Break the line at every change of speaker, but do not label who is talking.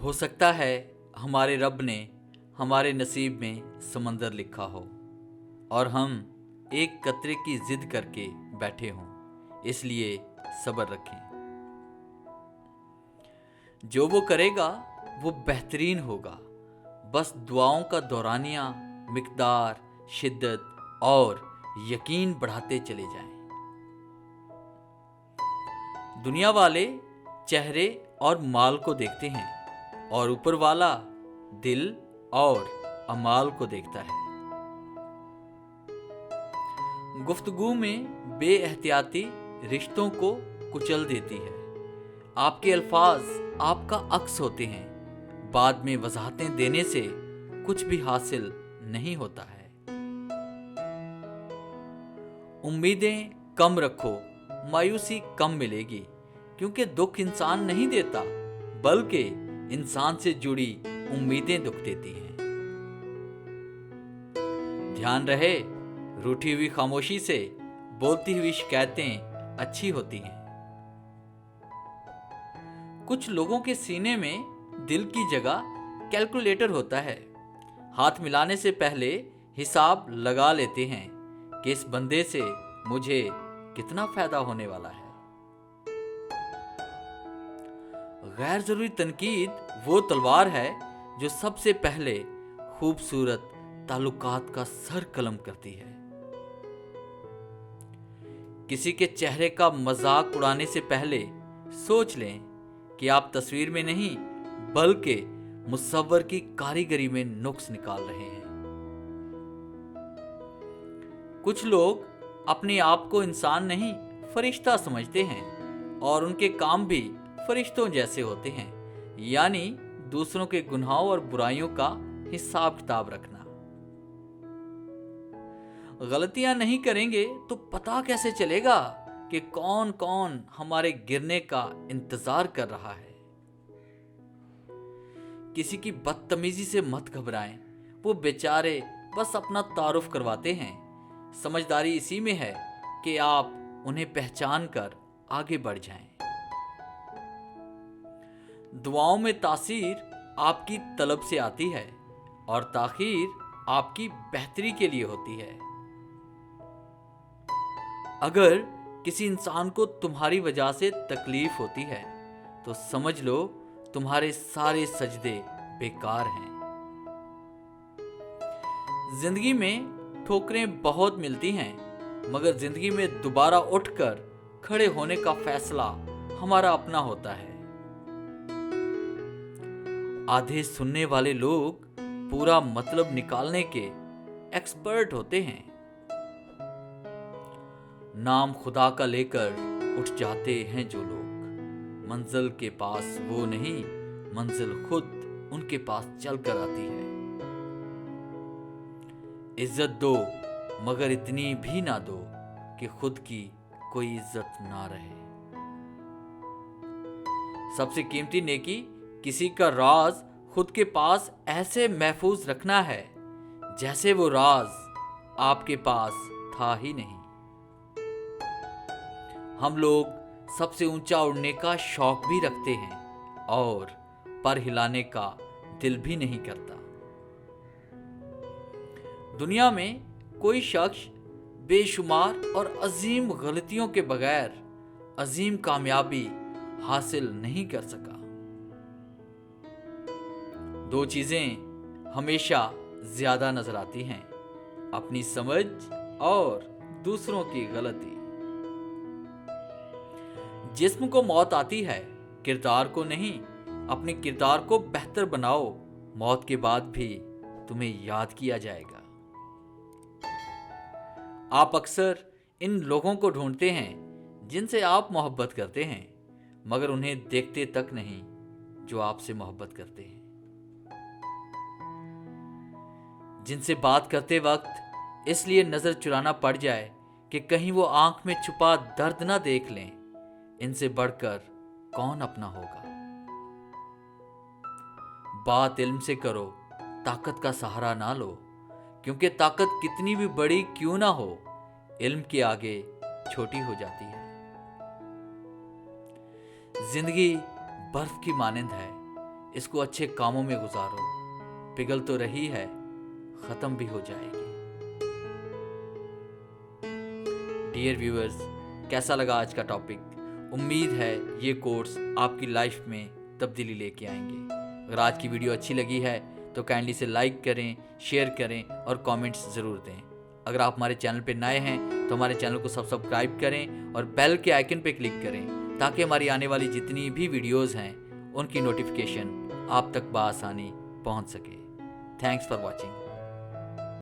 हो सकता है हमारे रब ने हमारे नसीब में समंदर लिखा हो और हम एक कतरे की जिद करके बैठे हों, इसलिए सब्र रखें। जो वो करेगा वो बेहतरीन होगा, बस दुआओं का दौरानिया मिकदार, शिद्दत और यकीन बढ़ाते चले जाएं। दुनिया वाले चेहरे और माल को देखते हैं और ऊपर वाला दिल और अमाल को देखता है। गुफ्तगू में बेएहतियाती रिश्तों को कुचल देती है। आपके अल्फाज आपका अक्स होते हैं, बाद में वजाहतें देने से कुछ भी हासिल नहीं होता है। उम्मीदें कम रखो, मायूसी कम मिलेगी, क्योंकि दुख इंसान नहीं देता बल्कि इंसान से जुड़ी उम्मीदें दुख देती हैं। ध्यान रहे, रूठी हुई खामोशी से बोलती हुई शिकायतें अच्छी होती हैं। कुछ लोगों के सीने में दिल की जगह कैलकुलेटर होता है। हाथ मिलाने से पहले हिसाब लगा लेते हैं कि इस बंदे से मुझे कितना फायदा होने वाला है। गैर जरूरी तनकीद वो तलवार है जो सबसे पहले खूबसूरत ताल्लुकात का सर कलम करती है। किसी के चेहरे का मजाक उड़ाने से पहले सोच लें कि आप तस्वीर में नहीं बल्कि मुसव्वर की कारीगरी में नुक्स निकाल रहे हैं। कुछ लोग अपने आप को इंसान नहीं फरिश्ता समझते हैं और उनके काम भी फरिश्तों जैसे होते हैं, यानी दूसरों के गुनाहों और बुराइयों का हिसाब किताब रखना। गलतियां नहीं करेंगे तो पता कैसे चलेगा कि कौन कौन हमारे गिरने का इंतजार कर रहा है। किसी की बदतमीजी से मत घबराएं, वो बेचारे बस अपना तारुफ करवाते हैं। समझदारी इसी में है कि आप उन्हें पहचान कर आगे बढ़ जाएं। दुआओं में तासीर आपकी तलब से आती है और ताखीर आपकी बेहतरी के लिए होती है। अगर किसी इंसान को तुम्हारी वजह से तकलीफ होती है तो समझ लो तुम्हारे सारे सजदे बेकार हैं। जिंदगी में ठोकरें बहुत मिलती हैं, मगर जिंदगी में दोबारा उठकर खड़े होने का फैसला हमारा अपना होता है। आधे सुनने वाले लोग पूरा मतलब निकालने के एक्सपर्ट होते हैं। नाम खुदा का लेकर उठ जाते हैं जो लोग, मंजिल के पास वो नहीं, मंजिल खुद उनके पास चल कर आती है। इज्जत दो मगर इतनी भी ना दो कि खुद की कोई इज्जत ना रहे। सबसे कीमती नेकी किसी का राज खुद के पास ऐसे महफूज रखना है जैसे वो राज आपके पास था ही नहीं। हम लोग सबसे ऊंचा उड़ने का शौक भी रखते हैं और पर हिलाने का दिल भी नहीं करता। दुनिया में कोई शख्स बेशुमार और अजीम गलतियों के बगैर अजीम कामयाबी हासिल नहीं कर सका। दो चीजें हमेशा ज्यादा नजर आती हैं, अपनी समझ और दूसरों की गलती। जिस्म को मौत आती है, किरदार को नहीं। अपने किरदार को बेहतर बनाओ, मौत के बाद भी तुम्हें याद किया जाएगा। आप अक्सर इन लोगों को ढूंढते हैं जिनसे आप मोहब्बत करते हैं, मगर उन्हें देखते तक नहीं जो आपसे मोहब्बत करते हैं। जिनसे बात करते वक्त इसलिए नजर चुराना पड़ जाए कि कहीं वो आंख में छुपा दर्द ना देख लें, इनसे बढ़कर कौन अपना होगा। बात इल्म से करो, ताकत का सहारा ना लो, क्योंकि ताकत कितनी भी बड़ी क्यों ना हो, इल्म के आगे छोटी हो जाती है। जिंदगी बर्फ की मानिंद है, इसको अच्छे कामों में गुजारो, पिघल तो रही है, ख़त्म भी हो जाएगी। डियर व्यूअर्स, कैसा लगा आज का टॉपिक? उम्मीद है ये कोट्स आपकी लाइफ में तब्दीली लेके आएंगे। अगर आज की वीडियो अच्छी लगी है तो काइंडली से लाइक करें, शेयर करें और कमेंट्स ज़रूर दें। अगर आप हमारे चैनल पे नए हैं तो हमारे चैनल को सब्सक्राइब करें और बेल के आइकन पे क्लिक करें ताकि हमारी आने वाली जितनी भी वीडियोज़ हैं उनकी नोटिफिकेशन आप तक बआसानी पहुंच सके। Thanks for watching.